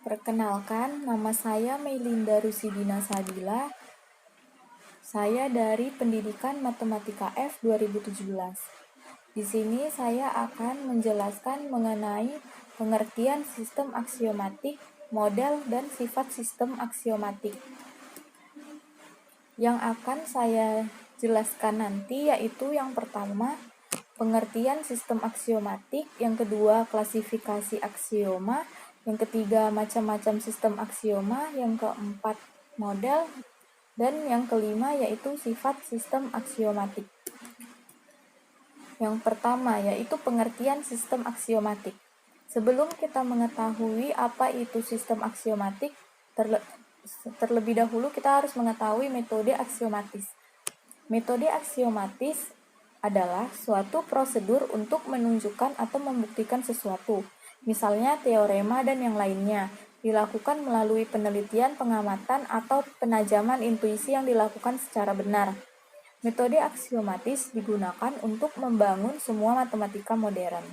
Perkenalkan, nama saya Meilinda Rusidina Sadila. Saya dari Pendidikan Matematika F 2017. Di sini saya akan menjelaskan mengenai pengertian sistem aksiomatik, model, dan sifat sistem aksiomatik. Yang akan saya jelaskan nanti yaitu yang pertama, pengertian sistem aksiomatik, yang kedua klasifikasi aksioma, yang ketiga macam-macam sistem aksioma, yang keempat model, dan yang kelima yaitu sifat sistem aksiomatik. Yang pertama yaitu pengertian sistem aksiomatik. Sebelum kita mengetahui apa itu sistem aksiomatik, terlebih dahulu kita harus mengetahui metode aksiomatis. Metode aksiomatis adalah suatu prosedur untuk menunjukkan atau membuktikan sesuatu, misalnya teorema dan yang lainnya, dilakukan melalui penelitian, pengamatan, atau penajaman intuisi yang dilakukan secara benar. Metode aksiomatis digunakan untuk membangun semua matematika modern.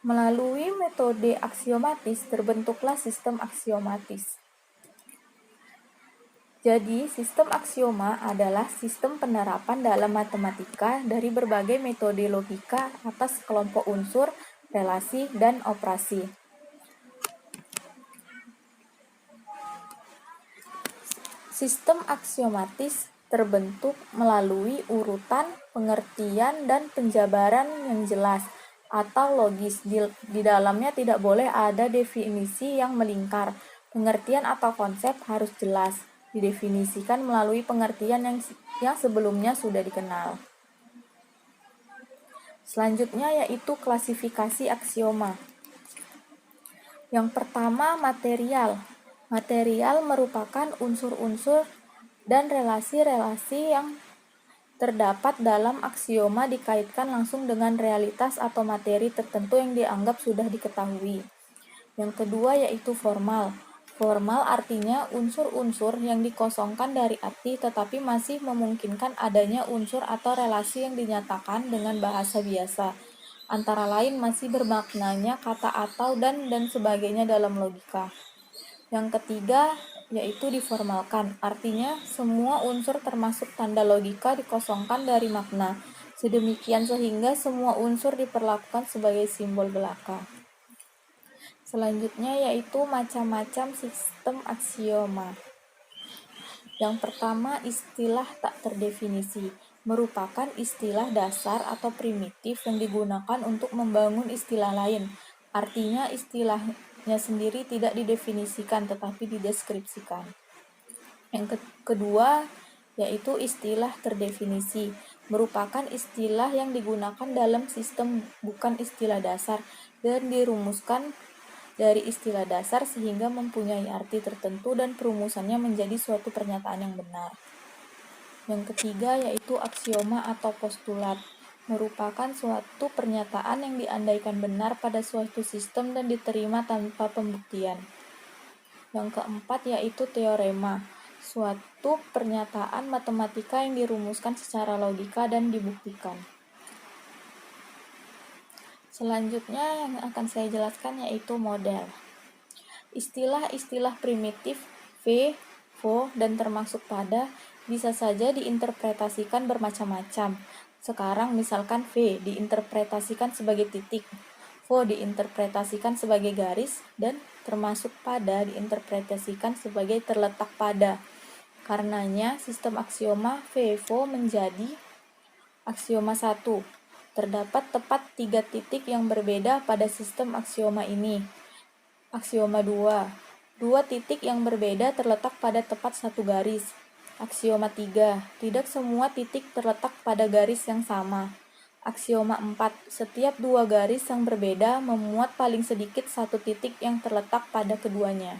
Melalui metode aksiomatis terbentuklah sistem aksiomatis. Jadi, sistem aksioma adalah sistem penerapan dalam matematika dari berbagai metode logika atas kelompok unsur, relasi, dan operasi. Sistem aksiomatis terbentuk melalui urutan, pengertian, dan penjabaran yang jelas atau logis. Di dalamnya tidak boleh ada definisi yang melingkar. Pengertian atau konsep harus jelas, didefinisikan melalui pengertian yang sebelumnya sudah dikenal. Selanjutnya yaitu klasifikasi aksioma. Yang pertama, material. Material merupakan unsur-unsur dan relasi-relasi yang terdapat dalam aksioma dikaitkan langsung dengan realitas atau materi tertentu yang dianggap sudah diketahui. Yang kedua yaitu formal. Formal artinya unsur-unsur yang dikosongkan dari arti tetapi masih memungkinkan adanya unsur atau relasi yang dinyatakan dengan bahasa biasa. Antara lain masih bermaknanya kata atau dan sebagainya dalam logika. Yang ketiga yaitu diformalkan. Artinya semua unsur termasuk tanda logika dikosongkan dari makna. Sedemikian sehingga semua unsur diperlakukan sebagai simbol belaka. Selanjutnya yaitu macam-macam sistem aksioma. Yang pertama, istilah tak terdefinisi, merupakan istilah dasar atau primitif yang digunakan untuk membangun istilah lain. Artinya istilahnya sendiri tidak didefinisikan tetapi dideskripsikan. Yang kedua yaitu istilah terdefinisi, merupakan istilah yang digunakan dalam sistem bukan istilah dasar dan dirumuskan dari istilah dasar sehingga mempunyai arti tertentu dan perumusannya menjadi suatu pernyataan yang benar. Yang ketiga yaitu aksioma atau postulat, merupakan suatu pernyataan yang diandaikan benar pada suatu sistem dan diterima tanpa pembuktian. Yang keempat yaitu teorema, suatu pernyataan matematika yang dirumuskan secara logika dan dibuktikan. Selanjutnya yang akan saya jelaskan yaitu model. Istilah-istilah primitif V, vo, dan termasuk pada bisa saja diinterpretasikan bermacam-macam. Sekarang misalkan V diinterpretasikan sebagai titik, vo diinterpretasikan sebagai garis, dan termasuk pada diinterpretasikan sebagai terletak pada. Karenanya sistem aksioma V, vo menjadi aksioma 1. Terdapat tepat 3 titik yang berbeda pada sistem aksioma ini. Aksioma 2. 2 titik yang berbeda terletak pada tepat 1 garis. Aksioma 3. Tidak semua titik terletak pada garis yang sama. Aksioma 4. Setiap 2 garis yang berbeda memuat paling sedikit 1 titik yang terletak pada keduanya.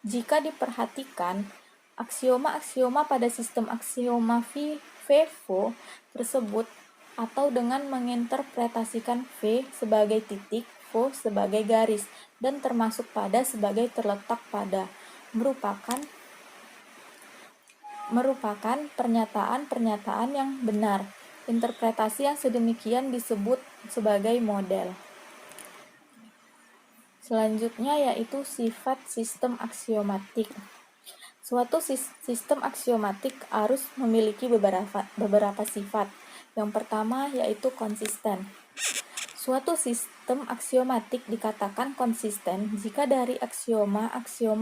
Jika diperhatikan, aksioma-aksioma pada sistem aksioma V-vo tersebut atau dengan menginterpretasikan V sebagai titik, vo sebagai garis, dan termasuk pada sebagai terletak pada, merupakan pernyataan-pernyataan yang benar. Interpretasi yang sedemikian disebut sebagai model. Selanjutnya yaitu sifat sistem aksiomatik. Suatu sistem aksiomatik harus memiliki beberapa sifat. Yang pertama yaitu konsisten. Suatu sistem aksiomatik dikatakan konsisten jika dari aksioma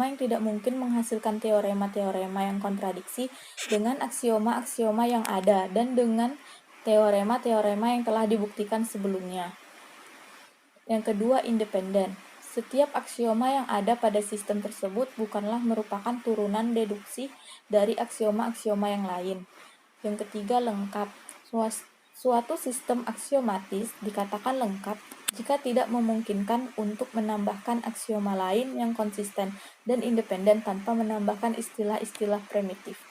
yang tidak mungkin menghasilkan teorema-teorema yang kontradiksi dengan aksioma-aksioma yang ada dan dengan teorema-teorema yang telah dibuktikan sebelumnya. Yang kedua, independen. Setiap aksioma yang ada pada sistem tersebut bukanlah merupakan turunan deduksi dari aksioma-aksioma yang lain. Yang ketiga, lengkap. Suatu sistem aksiomatis dikatakan lengkap jika tidak memungkinkan untuk menambahkan aksioma lain yang konsisten dan independen tanpa menambahkan istilah-istilah primitif.